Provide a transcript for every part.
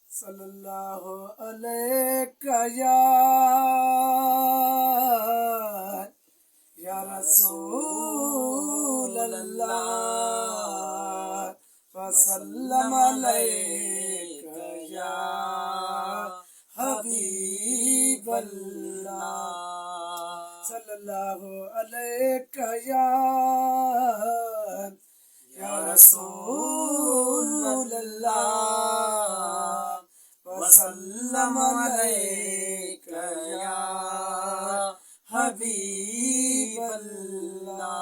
सल्लल्लाहु अलैका या रसूल अल्लाह वसल्लम अलैका या हबीब अल्लाह सल्लल्लाहु अलैका या रसूल अल्लाह वसल्लम अलैका या हबीब अल्लाह।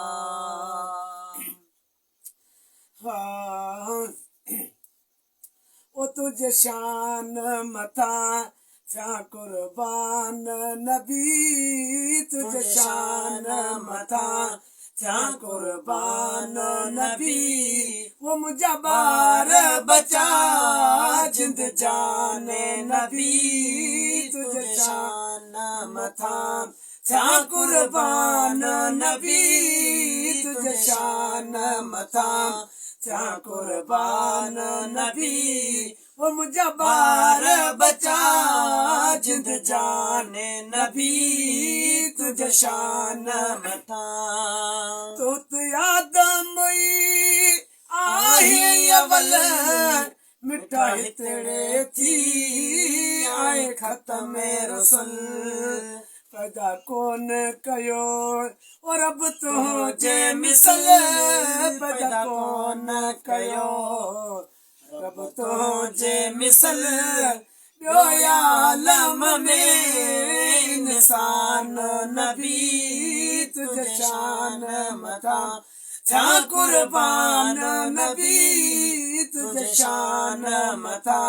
ओ तुझे शान मथा थिया कुर्बान नबी तुझे शान मथा थिया कुर्बान नबी वो मुझा बार बचा जिंद जाने नबी तुझे शान मथा थिया कुर्बान नबी तुझे शान मथा थिया कुर्बान नबी वो मुझा बार बचा जिंद जाने नबी तुझे शान मथा तुत आदमई आहे अवल मिठाई तेरे थी आए खत्म रसूल पैदा कौन कयो और अब तुझे मिसल पैदा कौन कयो रब तुझे मिसल ॿियो आलम में इंसान नबी तुझे शान मथा थिया कुर्बान नबी तुझे शान मथा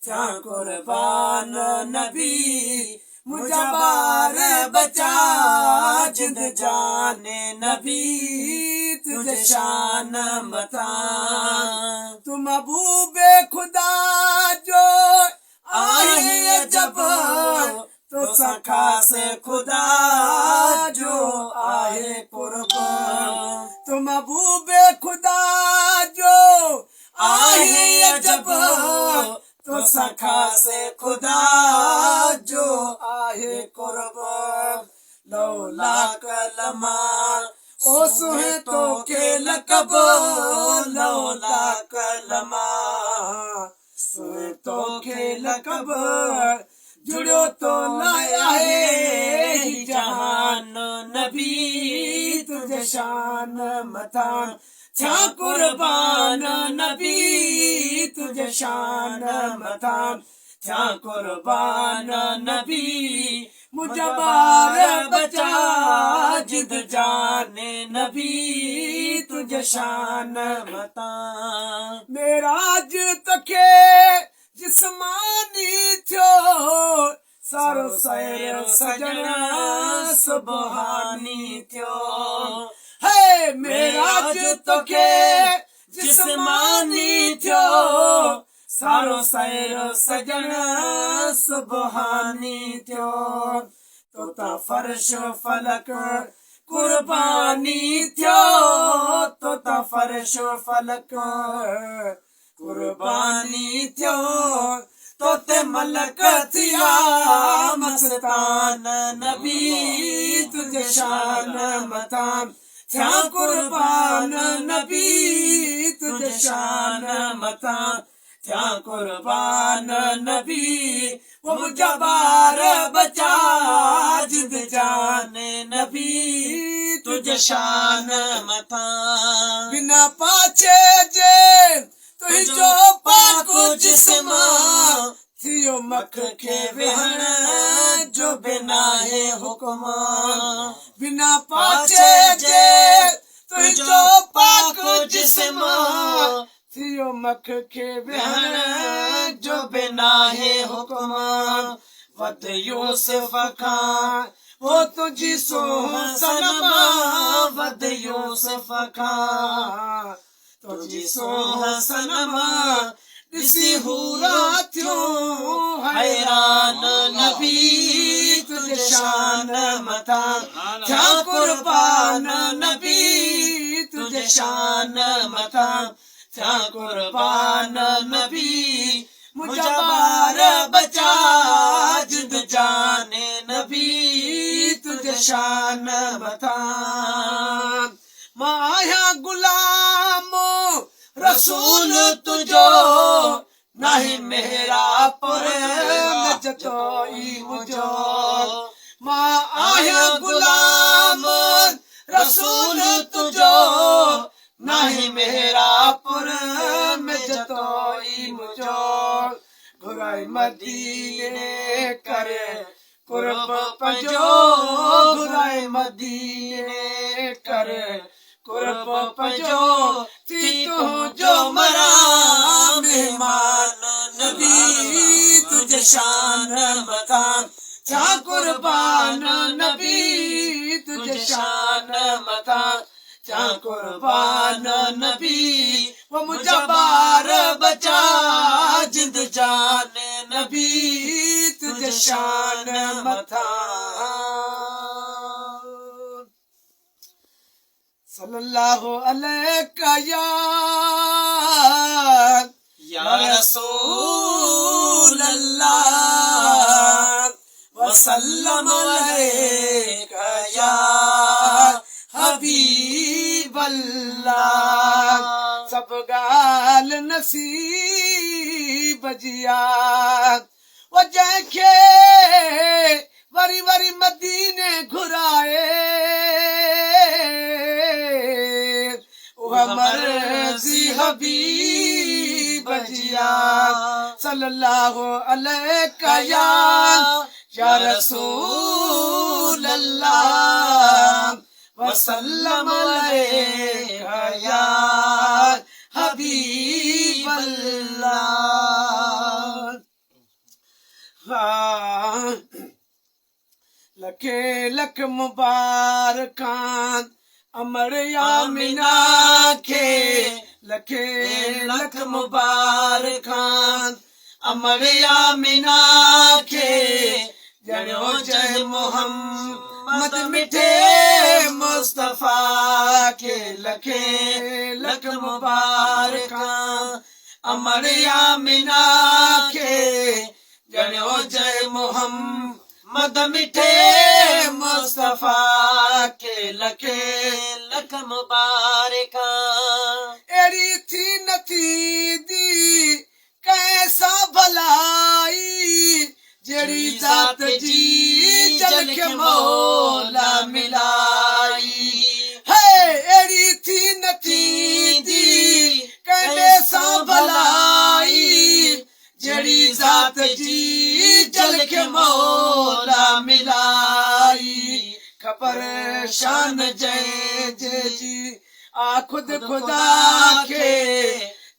थिया कुर्बान नबी मुझा बार बचा जिंद जाने नबी तुझे शान मथा तू महबूबे खुदा जो आहे जब तो सखा से खुदा जो आहे कुर्ब तू महबूबे खुदा जो आहे जब तो सखा से खुदा जो आहे कुर्ब लौला कलमा ओ सुहे तो के लकब लौला कलमा सुहे तो के लकब जुड़ो तो लाया है जहान नबी तुझे शान मथा थिया कुर्बान नबी तुझे शान मथा थिया कुर्बान नबी मुझा बार बचा जिद जाने नबी तुझे शान मथा मेराज तके जिस्मानी थियो सारो सैर सजना सुबहानी थियो है मेराज तके जिस्मानी थियो सारो सैर सजना सुबहानी थियो तोता फर्श फलक कुर्बानी थियो तोता फर्श फलक कुर्बानी थियो तोते मलक थिया मस्तान नबी तुझे शान मथा थिया कुर्बान नबी तुझे शान मथा थिया कुर्बान नबी वो मुझा बार बचा जिद जाने नबी तुझे शान मथा बिना पाचे जे तुझो पाको जिस्मा थियो मख के वेहण जो बिना है हुक्म बिना पाचे जे तुझो पाको जिस्मा थियो मख के वेहण जो बिना है हुक्म वत यूसुफ खां वो तुझी सोहन सनमा वद यूसुफ खां तुझी सोहन सनमा ॾिसी हूरा थियो हैरान नबी तुझे शान मथा थिया कुर्बान नबी तुझे शान मथा थिया कुर्बान नबी मुझा बार बचा जिद जाने नबी तुझे शान मथा माया गुलामो रसूल तुझो नहीं मेरा पर जतोई मुझो माया गुलाम रसूल तुझो नहीं मेरा पर में जतोई मुझो घुराई मदीने करे कुर्ब पंजो घुराई मदीने करे कुर्ब पंजो थी तू जो मरा मेहमान नबी तुझे शान मता क्या कुर्बान नबी तुझे शान मता क्या कुर्बान नबी वो मुझे बार बचा जिंद जाने नबी तुझे शान मथा सल्लल्लाहु अलैका या रसूल अल्लाह वसल्लम अलैका या हबीब अल्लाह सब गाल नसीब जिया वो जैखे वरी वरी मदीने घुराए मर्जी हबीब जिया सल्लल्लाहु अलैका या रसूल अल्लाह वसल्लम अलैका या हबीब अल्लाह लखे लख मुबारकान अमर आमिना के लखे लख मुबारकान अमर आमिना के जड़ो जय मोहम्मद मिठे मुस्तफा के लखे लख मुबारकान अमर आमिना के जड़ो जय मोहम्मद मिठे मुस्तफा के लखे लख मुबारका एड़ी थी नथी दी कैसा भलाई जड़ी जात जी जल के मौला मिलाई है एड़ी थी नथी दी कैसा भलाई जड़ी जात जी जल के मौला मिलाई खबर शान जय जय जी आ खुद खुदा के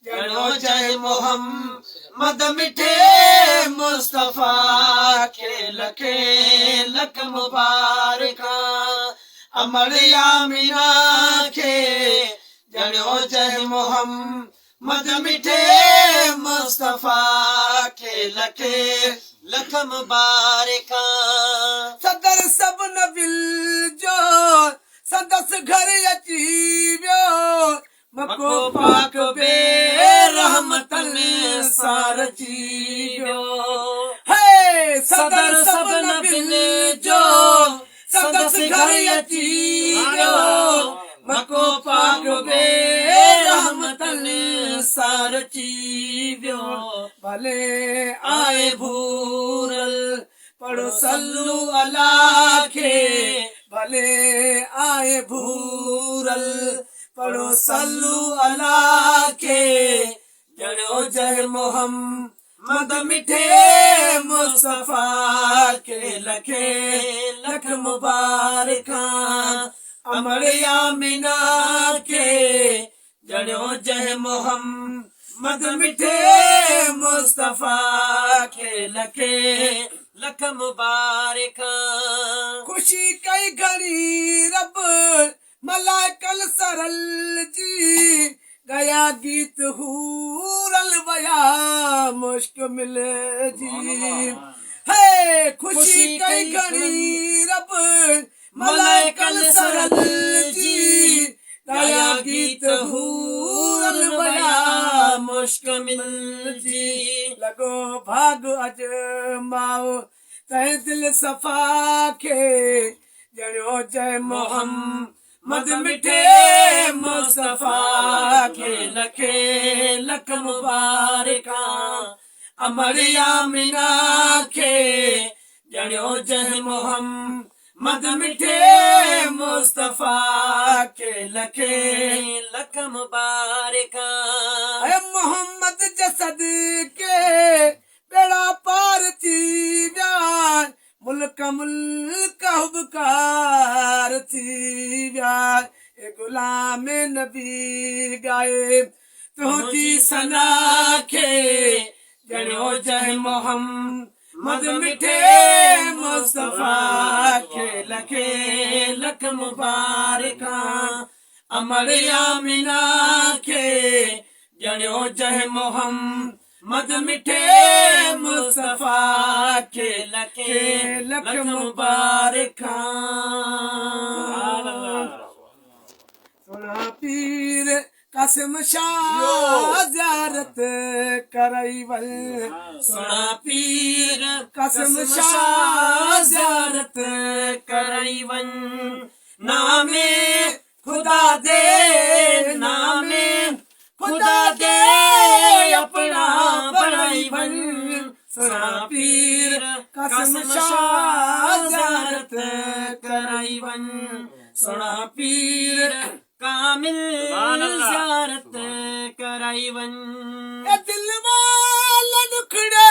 जड़ो जय मोहम्मद मिठे मुस्तफा के लखे लख मुबारका अमर आमिना के जड़ो जय मोहम्मद मिठे मुस्तफा के लखे लख मुबारका सदर सब नबिल जो सदस घर अची वियो मको पाक बे रहमतन सार जी वियो है सदर सब नबिल जो सदस घर अची वियो मको पाक बे रहमतन सार जी वियो भले आए भूरल पढ़ो सल्लू अला के भले आए भूरल पढ़ो सल्लू अला के जड़ो जय मोहम्मद मिठे मुस्तफा के लखे लख मुबारका अमर आमिना के जड़ो जय मोहम्मद मिठे मुस्तफा के लखे लख मुबारका खुशी कई घड़ी रब मलाकल सरल जी गया गीत हूरल बया मुश्क मिले जी है खुशी कई घड़ी रब मलाकल सरल जी गाया गीत हूरन वया मुश्किल जी लगो भाग अजमाओ तह दिल सफ़ा खे ॼणियो जय मोहम्मद मिठे मुस्तफ़ा खे लखे लख मुबारका अमर आमिना खे ॼणियो जय मोहम्मद मिठे मुस्तफ़ा खे लखे लख मुबारका ऐ मोहम्मद जसद के बेड़ा पार थी विया मुल्क मुल्क हुबकार थी विया ए गुलाम नबी गाए तुझी सना खे ॼणियो जय मोहम्मद मिठे मुस्तफ़ा खे लखे लख मुबारका अमर आमिना खे ॼणियो जय मोहम्मद मिठे मुस्तफ़ा खे लखे लख मुबारका सोना पीर कासिम शाह ज़ियारत करई वल सोना पीर कासिम शाह ज़ियारत करई वन नामे खुदा दे नामे खुदा दे अपना बड़ाई वन सोना पीर कासिम शाह ज़ियारत करई वन सोना पीर कामिल ज़ियारत कराई वन ए दिल वाला दुखड़े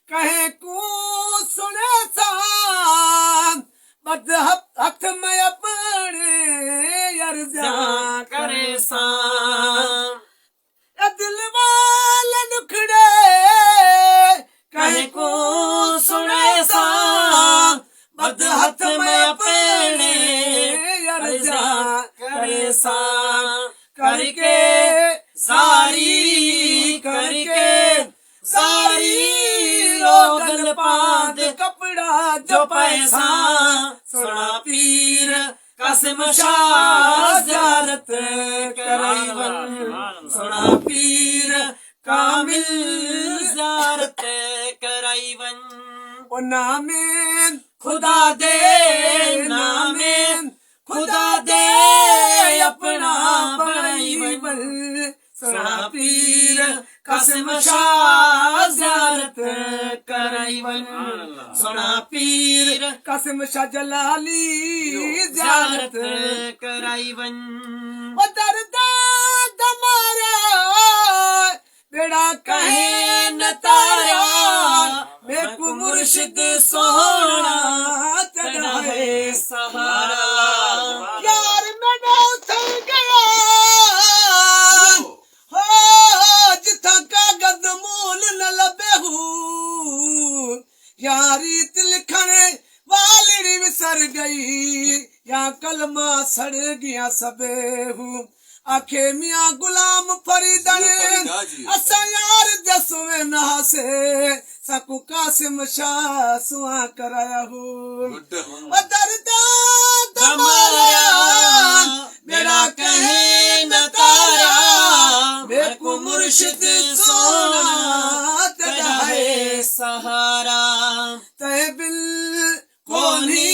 कहे को सुने सान बद हथ में अपने अर्ज़ा करे सान ए दिल वाला दुखड़े कहे को सुने सान बद हथ में अपने करके सारी रोगल पाद कपड़ा जो पैसा सोना पीर कासिम शाह ज़ियारत कराई वन सोना पीर कामिल ज़ियारत कराई वन ओ नामे खुदा दे नामे खुदा दे अपना बड़ाई वन सोना पीर कासिम शाह ज़ियारत कराई वन सोना पीर कासिम शाह जलाली ज़ियारत कराई वन ओ दर्दा दमारा बेड़ा कहे न तारा बेकु मुर्शिद सोना तेरा है सहारा यार मैंने उतर गया हो जिथा कागज मूल न लबे हूँ यारी लिखने वाली विसर गई या कलमा सड़ गया सबे हूँ आखे मियाँ गुलाम फरीदन असा यार जसवे नहा से सकु कासिम शाह सुहा कराया हूँ दर्दा दमारा मेरा कहे न तारा बेकु मुर्शिद सोना तेरा है सहारा तय बिल कोनी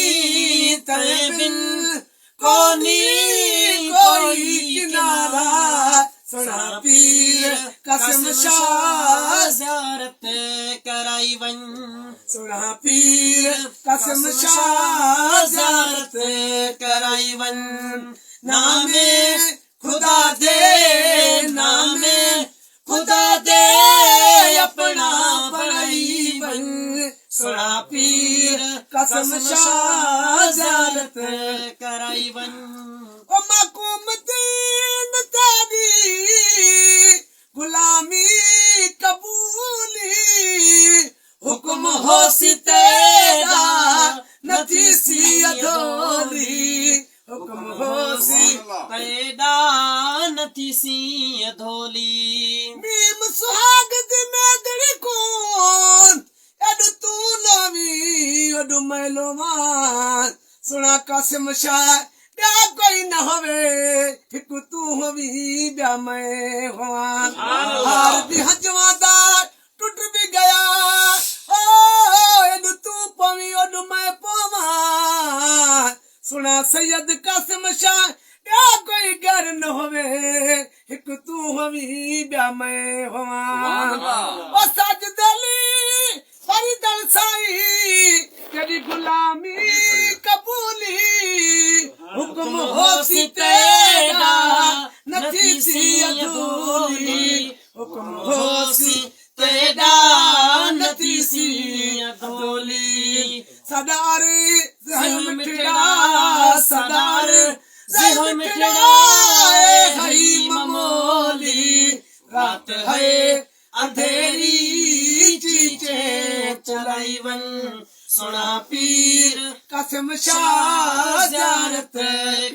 कोई किनारा सोना पीर कासिम शाह ज़ियारत कराई वन सोना पीर कासिम शाह ज़ियारत कराई वन नामे खुदा दे अपना बड़ाई वन सोना पीर कासिम शाह ज़ियारत कराई वन ओ मक़ूम दीन तेरी गुलामी कबूली हुक्म होसी तेरा नथी सी अधोली हुक्म होसी तेरा नथी सी अधोली मीम सुहाग दी मेदड़ी कौन एड तू नवी ओड मैलो मान सुना कासिम शाह कोई न होवे हिक तू होवी ब्या मैं होवा हार भी हजवादा टूट भी गया ओ एडू तू पवी ओडू मैं पवा सुना सैयद कासिम शाह क्या कोई घर न होवे हिक तू होवी ब्या मैं होवा ओ सजदली फरीदल साई कदी गुलामी कबूली हुक्म होसी तेरा नथी सी अधूरी हुक्म होसी तेरा नथी सी अधूरी सदार जहन मिठड़ा सदार जहन मिठड़ा हई ममोली रात है अंधेरी चीचे चराईवन सुना पीर कासिम शाह ज़ियारत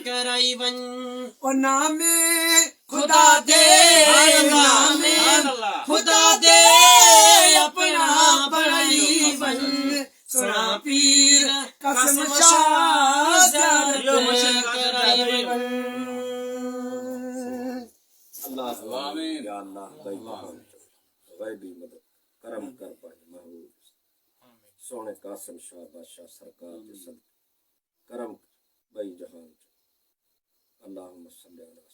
कराईवन ओ नामे खुदा दे नामे खुदा दे अपना बनाईवन सुना पीर कासिम शाह ज़ियारत कराईवन अल्लाह आमीन या अल्लाह गैबी मदद करम कर पाए महबूब सोने कासिम शाह बादशाह सरकार के सद करम बई जहान अल्लाहुम्मा सल्ली अला